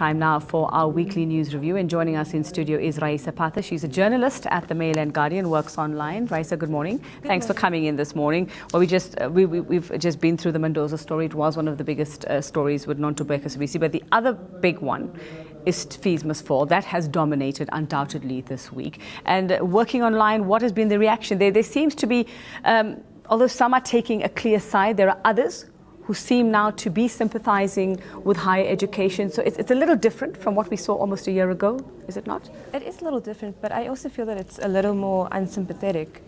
time now for our weekly news review, and joining us in studio is Raisa Patha. She's a journalist at the Mail and Guardian, works online. Raisa, good morning. Thanks for coming in this morning. Well, we've just been through the Mendoza story. It was one of the biggest stories with non-tobacco CBC, but the other big one is fees must fall. That has dominated undoubtedly this week. And working online, what has been the reaction? There seems to be, although some are taking a clear side, there are others who seem now to be sympathizing with higher education. So it's a little different from what we saw almost a year ago, is it not? It is a little different, but I also feel that it's a little more unsympathetic,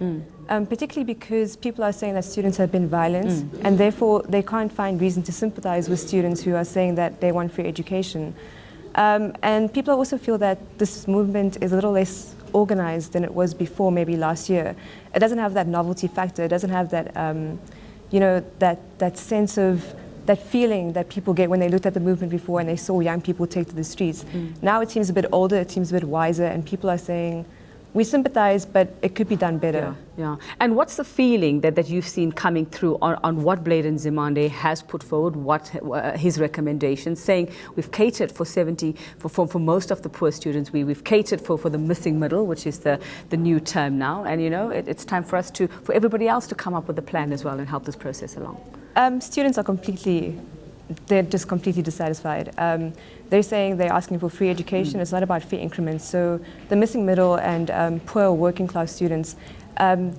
particularly because people are saying that students have been violent, and therefore they can't find reason to sympathize with students who are saying that they want free education. And people also feel that this movement is a little less organized than it was before, maybe last year. It doesn't have that novelty factor. It doesn't have that, that sense of, that feeling that people get when they looked at the movement before and they saw young people take to the streets. Now it seems a bit older, it seems a bit wiser, and people are saying, we sympathize, but it could be done better. Yeah. And what's the feeling that you've seen coming through on what Bladen Zimande has put forward, what his recommendations, saying we've catered for most of the poor students, we've catered for the missing middle, which is the new term now, and it's time for us for everybody else to come up with a plan as well and help this process along. Students are they're just completely dissatisfied. They're saying they're asking for free education. It's not about fee increments. So the missing middle and poor working class students,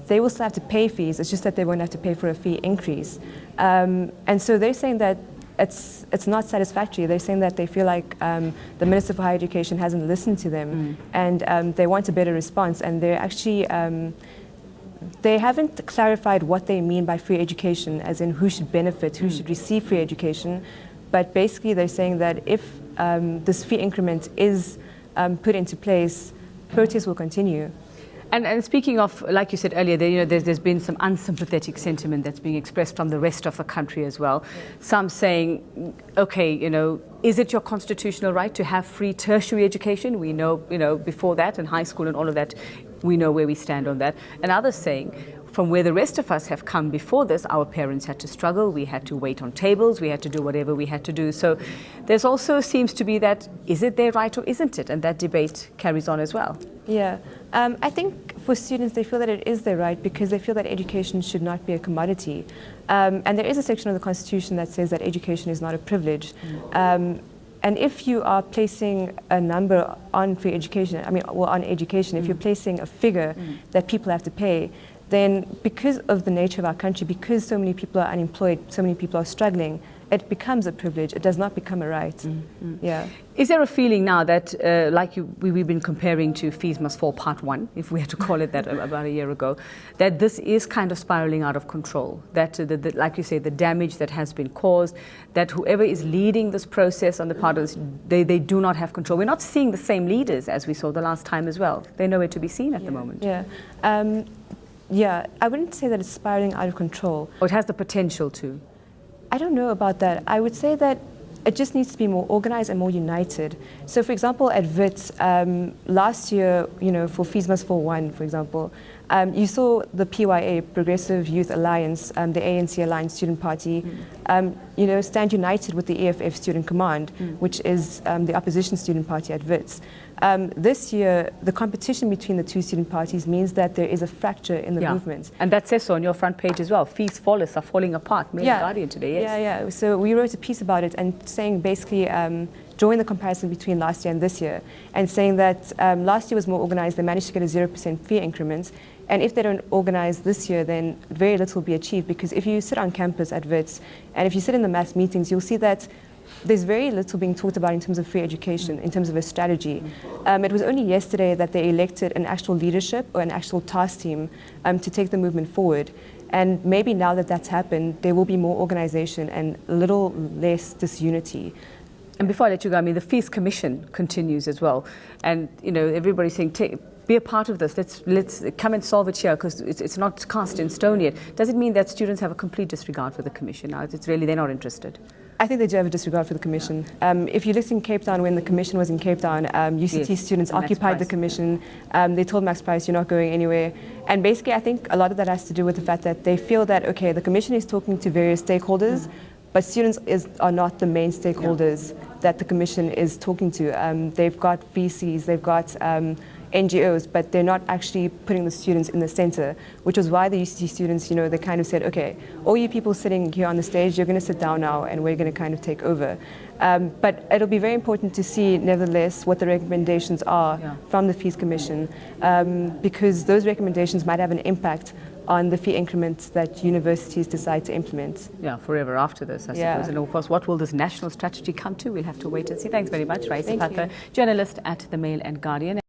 they will still have to pay fees. It's just that they won't have to pay for a fee increase. And so they're saying that it's not satisfactory. They're saying that they feel like the Minister for Higher Education hasn't listened to them, and they want a better response. And they're actually they haven't clarified what they mean by free education, as in who should benefit, who should receive free education. But basically they're saying that if this fee increment is put into place, protests will continue. And speaking of, like you said earlier, there's been some unsympathetic sentiment that's being expressed from the rest of the country as well. Some saying, okay, is it your constitutional right to have free tertiary education? We know, before that, in high school and all of that, we know where we stand on that. And others saying, from where the rest of us have come before this, our parents had to struggle, we had to wait on tables, we had to do whatever we had to do. So there's also seems to be that, is it their right or isn't it? And that debate carries on as well. Yeah, I think for students, they feel that it is their right because they feel that education should not be a commodity. And there is a section of the Constitution that says that education is not a privilege. And if you are placing a number on free education, on education, if you're placing a figure that people have to pay, then because of the nature of our country, because so many people are unemployed, so many people are struggling, it becomes a privilege. It does not become a right. Yeah. Is there a feeling now that, we've been comparing to Fees Must Fall Part 1, if we had to call it that about a year ago, that this is kind of spiraling out of control, that, like you say, the damage that has been caused, that whoever is leading this process on the part of this, they do not have control. We're not seeing the same leaders as we saw the last time as well. They're nowhere to be seen at the moment. Yeah, I wouldn't say that it's spiraling out of control. Or it has the potential to? I don't know about that. I would say that it just needs to be more organized and more united. So, for example, at Wits, last year, for Fees Must Fall 1, for example, you saw the PYA, Progressive Youth Alliance, the eNCA Alliance Student Party, stand united with the EFF Student Command, which is the opposition student party at Wits. This year, the competition between the two student parties means that there is a fracture in the movement. And that says so on your front page as well. Fees Fallers are falling apart. Mail and Guardian today, yes. Yeah. So we wrote a piece about it and saying basically, drawing the comparison between last year and this year, and saying that last year was more organized. They managed to get a 0% fee increment. And if they don't organize this year, then very little will be achieved, because if you sit on campus at Wits and if you sit in the mass meetings, you'll see that there's very little being talked about in terms of free education, in terms of a strategy. It was only yesterday that they elected an actual leadership or an actual task team to take the movement forward. And maybe now that that's happened, there will be more organization and a little less disunity. And before I let you go, the Fees Commission continues as well. And, everybody's saying, be a part of this. Let's come and solve it here, because it's not cast in stone yet. Does it mean that students have a complete disregard for the Commission now? It's really, they're not interested? I think they do have a disregard for the Commission. If you looked in Cape Town when the Commission was in Cape Town, UCT students occupied the Commission. They told Max Price, you're not going anywhere. And basically, I think a lot of that has to do with the fact that they feel that, okay, the Commission is talking to various stakeholders, but students are not the main stakeholders that the Commission is talking to. They've got VCs, they've got NGOs, but they're not actually putting the students in the center, which was why the UCT students, they kind of said, okay, all you people sitting here on the stage, you're going to sit down now and we're going to kind of take over. But it'll be very important to see, nevertheless, what the recommendations are from the Fees Commission, because those recommendations might have an impact on the fee increments that universities decide to implement. Yeah, forever after this, I suppose. And of course, what will this national strategy come to? We'll have to wait and see. Thanks very much, Raisa Patha, journalist at the Mail and Guardian.